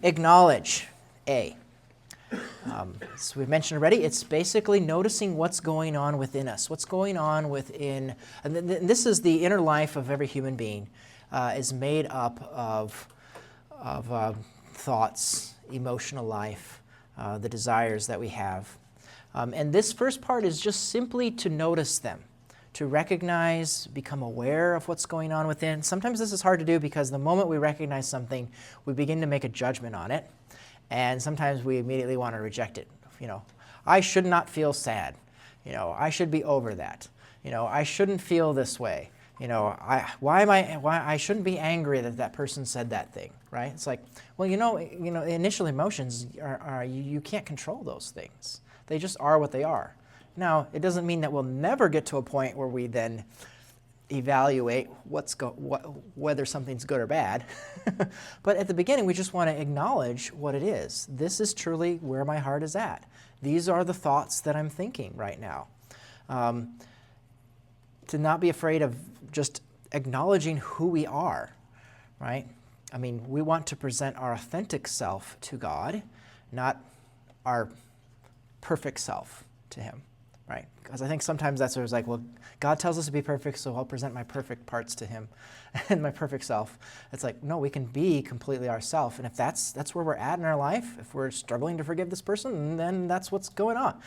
Acknowledge, A. As we've mentioned already, it's basically noticing what's going on within us, what's going on within, and this is the inner life of every human being, is made up of thoughts, emotional life, the desires that we have. And this first part is just simply to notice them, to recognize, become aware of what's going on within. Sometimes this is hard to do because the moment we recognize something, we begin to make a judgment on it, and sometimes we immediately want to reject it. I should not feel sad. I should be over that. I shouldn't feel this way. I shouldn't be angry that that person said that thing, right? It's like, well, initial emotions are you can't control those things. They just are what they are. Now, it doesn't mean that we'll never get to a point where we then evaluate whether something's good or bad. But at the beginning, we just want to acknowledge what it is. This is truly where my heart is at. These are the thoughts that I'm thinking right now. To not be afraid of just acknowledging who we are, right? I mean, we want to present our authentic self to God, not our perfect self to Him, right? Because I think sometimes that's where it's like, well, God tells us to be perfect, so I'll present my perfect parts to Him and my perfect self. It's like, no, we can be completely ourselves. And if that's where we're at in our life, if we're struggling to forgive this person, then that's what's going on.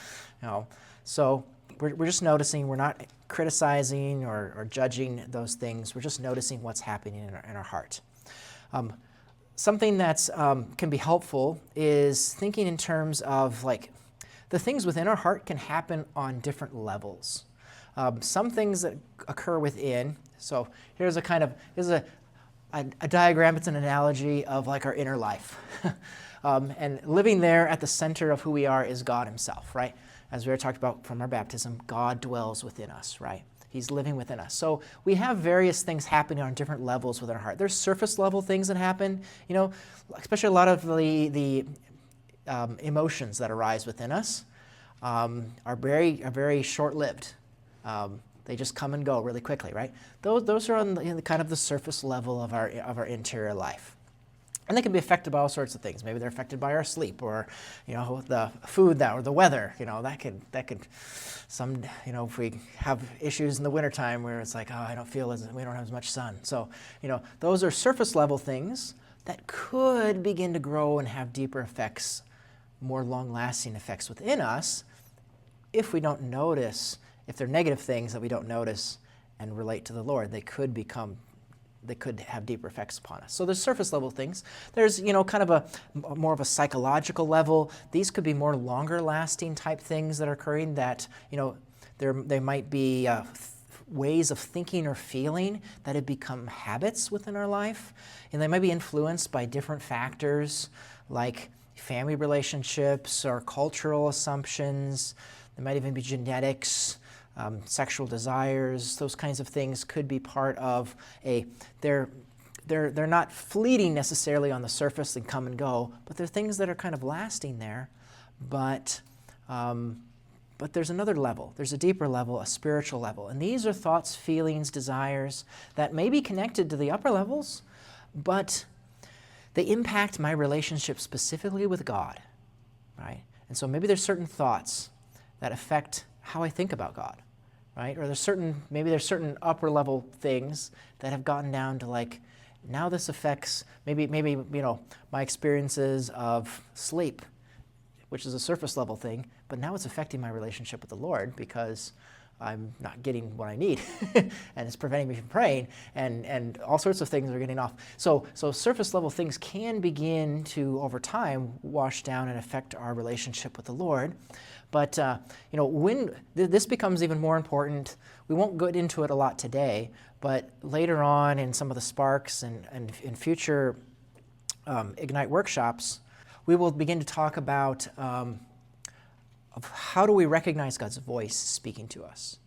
So we're just noticing. We're not criticizing or judging those things. We're just noticing what's happening in our heart. Something that can be helpful is thinking in terms of like the things within our heart can happen on different levels. Some things that occur within. So here's a diagram. It's an analogy of like our inner life. And living there at the center of who we are is God Himself, right? As we already talked about from our baptism, God dwells within us, right? He's living within us. So we have various things happening on different levels within our heart. There's surface level things that happen, especially a lot of the emotions that arise within us are very short-lived. They just come and go really quickly, right? Those are on the kind of the surface level of our interior life. And they can be affected by all sorts of things. Maybe they're affected by our sleep, or the food or the weather. That could if we have issues in the wintertime where it's like, oh, we don't have as much sun. So those are surface level things that could begin to grow and have deeper effects, more long-lasting effects within us, if we don't notice. If they're negative things that we don't notice and relate to the Lord, they could have deeper effects upon us. So there's surface level things. There's, kind of a more of a psychological level. These could be more longer lasting type things that are occurring that, they might be ways of thinking or feeling that have become habits within our life. And they might be influenced by different factors like family relationships or cultural assumptions. There might even be genetics. Sexual desires, those kinds of things could be part of they're not fleeting necessarily on the surface and come and go, but they're things that are kind of lasting there. But there's another level. There's a deeper level, a spiritual level. And these are thoughts, feelings, desires that may be connected to the upper levels, but they impact my relationship specifically with God, right? And so maybe there's certain thoughts that affect how I think about God, right? Or there's certain upper level things that have gotten down to like, now this affects maybe my experiences of sleep, which is a surface level thing, but now it's affecting my relationship with the Lord because I'm not getting what I need and it's preventing me from praying, and all sorts of things are getting off. So surface level things can begin to, over time, wash down and affect our relationship with the Lord. But when this becomes even more important, we won't go into it a lot today, but later on in some of the Sparks and in future Ignite workshops, we will begin to talk about of how do we recognize God's voice speaking to us.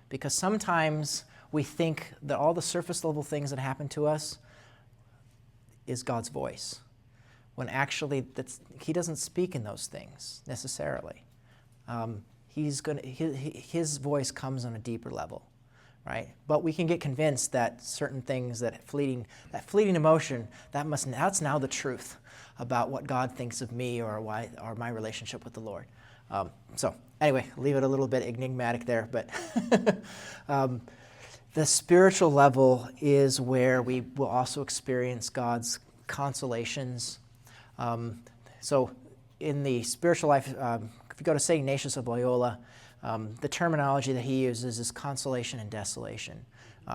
Because sometimes we think that all the surface level things that happen to us is God's voice, when actually He doesn't speak in those things necessarily. His voice comes on a deeper level, right? But we can get convinced that certain things, that fleeting emotion, that's now the truth about what God thinks of me or my relationship with the Lord. So anyway, leave it a little bit enigmatic there, but the spiritual level is where we will also experience God's consolations. So in the spiritual life, if you go to St. Ignatius of Loyola, the terminology that he uses is consolation and desolation.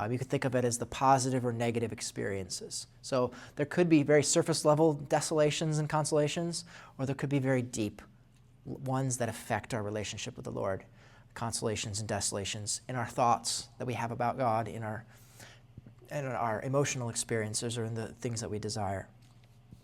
You could think of it as the positive or negative experiences. So there could be very surface level desolations and consolations, or there could be very deep ones that affect our relationship with the Lord. Consolations and desolations in our thoughts that we have about God, in our emotional experiences, or in the things that we desire.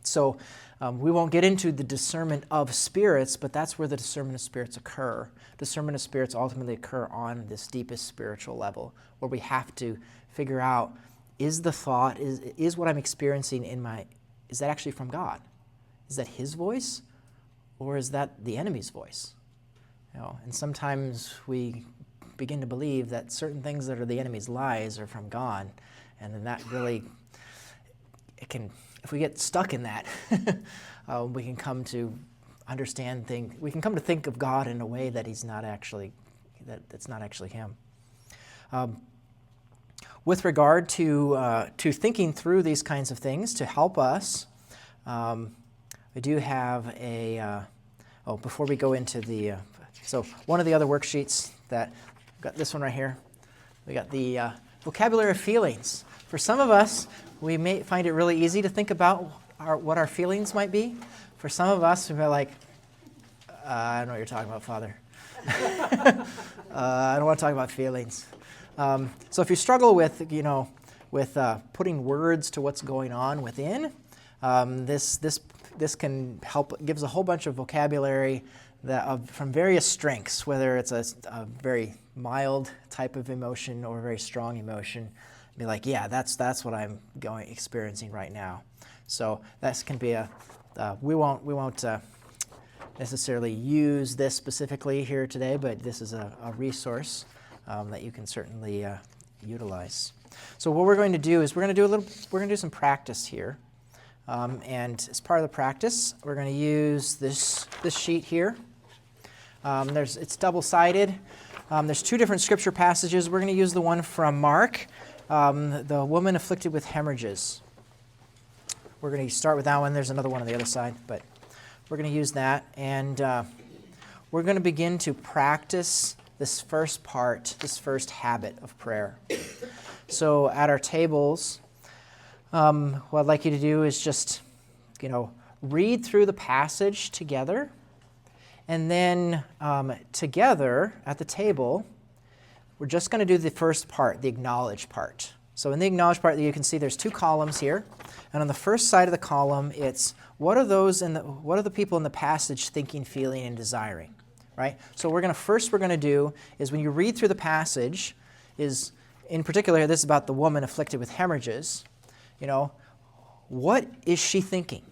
So we won't get into the discernment of spirits, but that's where the discernment of spirits occur. Discernment of spirits ultimately occur on this deepest spiritual level, where we have to figure out, is the thought, is what I'm experiencing is that actually from God? Is that his voice? Or is that the enemy's voice? And sometimes we begin to believe that certain things that are the enemy's lies are from God, and then that really, if we get stuck in that, we can come to understand things. We can come to think of God in a way that that's not actually him. With regard to thinking through these kinds of things to help us, we do have before we go into so one of the other worksheets got this one right here. We got the vocabulary of feelings. For some of us, we may find it really easy to think about what our feelings might be. For some of us, we'll be like, I don't know what you're talking about, Father. I don't want to talk about feelings. So if you struggle with putting words to what's going on within, this can help. Gives a whole bunch of vocabulary from various strengths, whether it's a very mild type of emotion or a very strong emotion. Be like, yeah, that's what I'm experiencing right now. So that can be we won't necessarily use this specifically here today, but this is a resource that you can certainly utilize. So what we're going to do is we're going to do some practice here, and as part of the practice, we're going to use this sheet here. It's double-sided. There's two different scripture passages. We're going to use the one from Mark. The woman afflicted with hemorrhages. We're going to start with that one. There's another one on the other side, but we're going to use that. And we're going to begin to practice this first habit of prayer. So at our tables, what I'd like you to do is just, read through the passage together. And then together at the table, we're just going to do the first part, the acknowledge part. So in the acknowledge part, you can see there's two columns here. And on the first side of the column, it's what are the people in the passage thinking, feeling, and desiring, right? So we're going to do is when you read through the passage, is in particular, this is about the woman afflicted with hemorrhages. What is she thinking?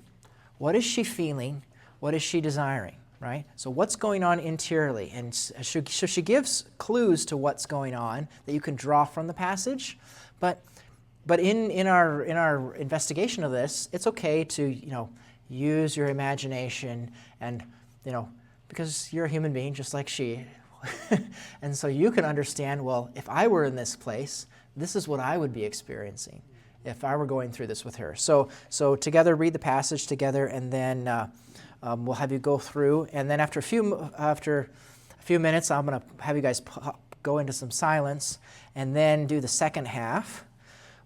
What is she feeling? What is she desiring? Right? So what's going on interiorly? And so she gives clues to what's going on that you can draw from the passage. But in our investigation of this, it's okay to use your imagination and because you're a human being just like she, and so you can understand. Well, if I were in this place, this is what I would be experiencing if I were going through this with her. So together, read the passage together, and then. We'll have you go through, and then after a few minutes, I'm going to have you guys go into some silence, and then do the second half,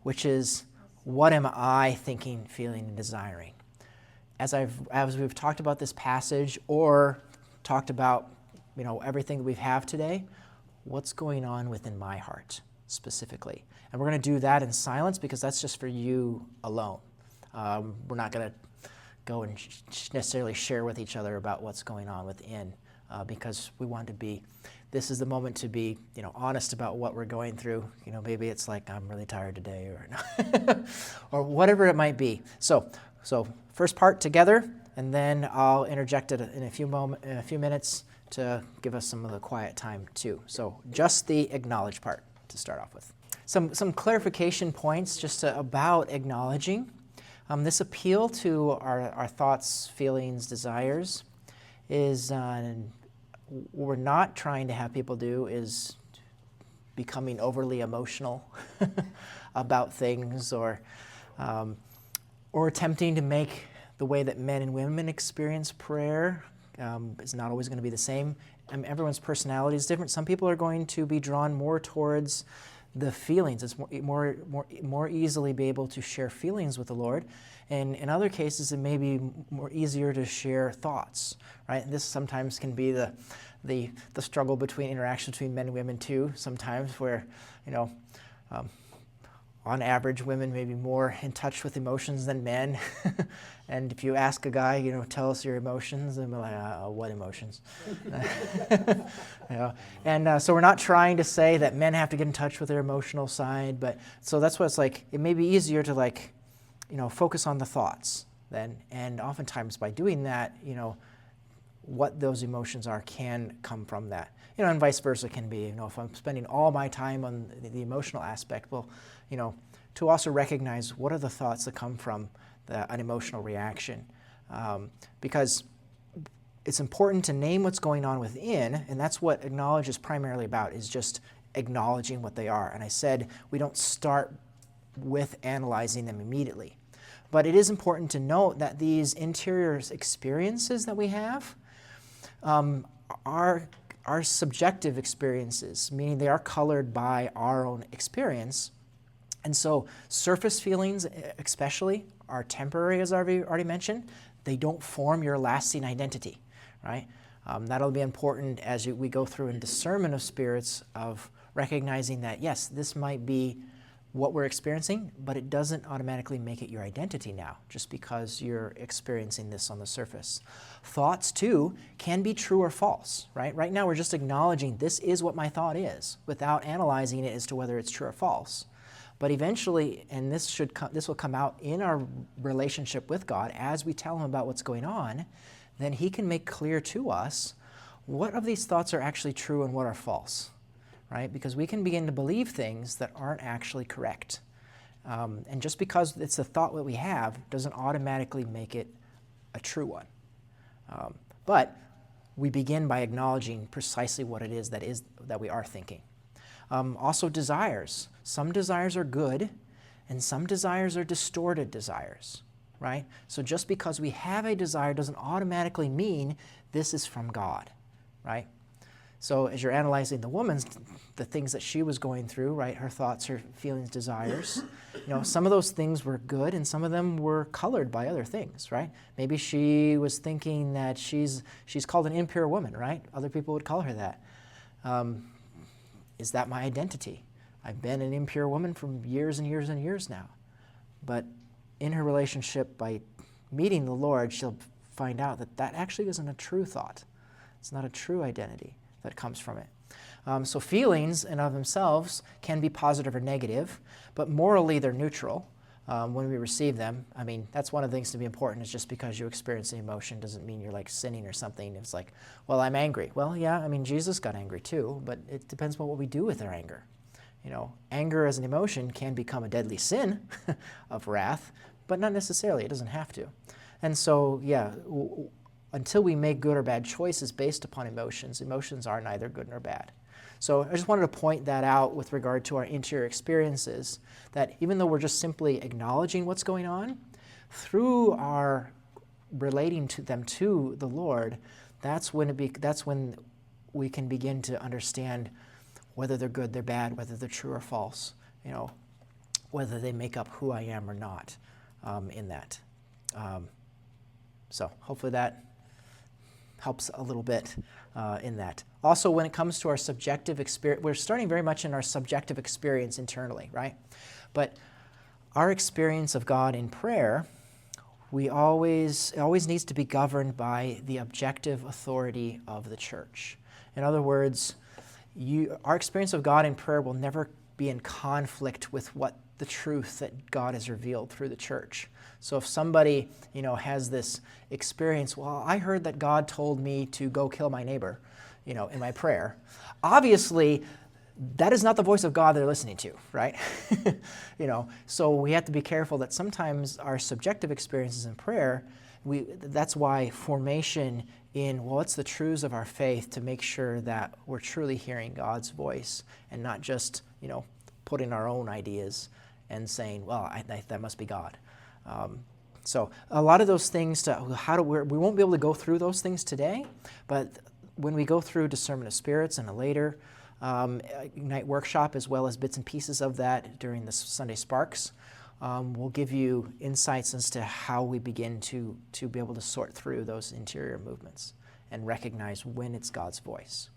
which is what am I thinking, feeling, and desiring? As we've talked about this passage, or talked about everything that we have today, what's going on within my heart specifically? And we're going to do that in silence because that's just for you alone. We're not going to go and necessarily share with each other about what's going on within, because we want to be, this is the moment to be, honest about what we're going through. Maybe it's like, I'm really tired today, or whatever it might be. So first part together, and then I'll interject it in a few minutes to give us some of the quiet time too. So just the acknowledge part to start off with. Some clarification points just about acknowledging. This appeal to our thoughts, feelings, desires is what we're not trying to have people do is becoming overly emotional about things or attempting to make the way that men and women experience prayer is not always going to be the same. Everyone's personality is different. Some people are going to be drawn more towards the feelings. It's more easily be able to share feelings with the Lord. And in other cases, it may be more easier to share thoughts, right? And this sometimes can be the struggle between interaction between men and women too, sometimes where, on average, women may be more in touch with emotions than men. And if you ask a guy, tell us your emotions, and they're like, what emotions? And so we're not trying to say that men have to get in touch with their emotional side, but so that's what it's like. It may be easier to focus on the thoughts then, and oftentimes by doing that, what those emotions are can come from that. And vice versa can be, if I'm spending all my time on the emotional aspect, well, to also recognize what are the thoughts that come from an emotional reaction. Because it's important to name what's going on within, and that's what acknowledge is primarily about, is just acknowledging what they are. And I said we don't start with analyzing them immediately. But it is important to note that these interior experiences that we have are subjective experiences, meaning they are colored by our own experience. And so surface feelings especially are temporary, as I've already mentioned. They don't form your lasting identity, right? That'll be important as we go through in discernment of spirits, of recognizing that, yes, this might be what we're experiencing, but it doesn't automatically make it your identity now, just because you're experiencing this on the surface. Thoughts, too, can be true or false, right? Right now, we're just acknowledging this is what my thought is, without analyzing it as to whether it's true or false. But eventually, and this will come out in our relationship with God, as we tell Him about what's going on, then He can make clear to us what of these thoughts are actually true and what are false. Right? Because we can begin to believe things that aren't actually correct. And just because it's a thought that we have doesn't automatically make it a true one. But we begin by acknowledging precisely what it is that we are thinking. Also desires. Some desires are good, and some desires are distorted desires. Right? So just because we have a desire doesn't automatically mean this is from God. Right? So as you're analyzing the things that she was going through, right, her thoughts, her feelings, desires, some of those things were good and some of them were colored by other things, right? Maybe she was thinking that she's called an impure woman, right? Other people would call her that. Is that my identity? I've been an impure woman for years and years and years now. But in her relationship, by meeting the Lord, she'll find out that actually isn't a true thought. It's not a true identity that comes from it. So feelings in of themselves can be positive or negative, but morally they're neutral when we receive them. I mean, that's one of the things to be important, is just because you experience an emotion doesn't mean you're like sinning or something. It's like, well, I'm angry. Well, yeah, I mean, Jesus got angry too, but it depends on what we do with our anger. Anger as an emotion can become a deadly sin of wrath, but not necessarily. It doesn't have to. And so, yeah, until we make good or bad choices based upon emotions, emotions are neither good nor bad. So I just wanted to point that out with regard to our interior experiences, that even though we're just simply acknowledging what's going on, through our relating to them to the Lord, that's when we can begin to understand whether they're good, they're bad, whether they're true or false, whether they make up who I am or not in that. So hopefully that helps a little bit in that. Also, when it comes to our subjective experience, we're starting very much in our subjective experience internally, right? But our experience of God in prayer, it always needs to be governed by the objective authority of the church. In other words, our experience of God in prayer will never be in conflict with what the truth that God has revealed through the church. So if somebody, has this experience, well, I heard that God told me to go kill my neighbor, in my prayer. Obviously, that is not the voice of God they're listening to, right? So we have to be careful that sometimes our subjective experiences in prayer, that's why formation in what's the truths of our faith, to make sure that we're truly hearing God's voice and not just, putting our own ideas and saying, well, that must be God. So a lot of those things, we won't be able to go through those things today, but when we go through discernment of spirits and a later Ignite workshop, as well as bits and pieces of that during the Sunday Sparks, we'll give you insights as to how we begin to be able to sort through those interior movements and recognize when it's God's voice.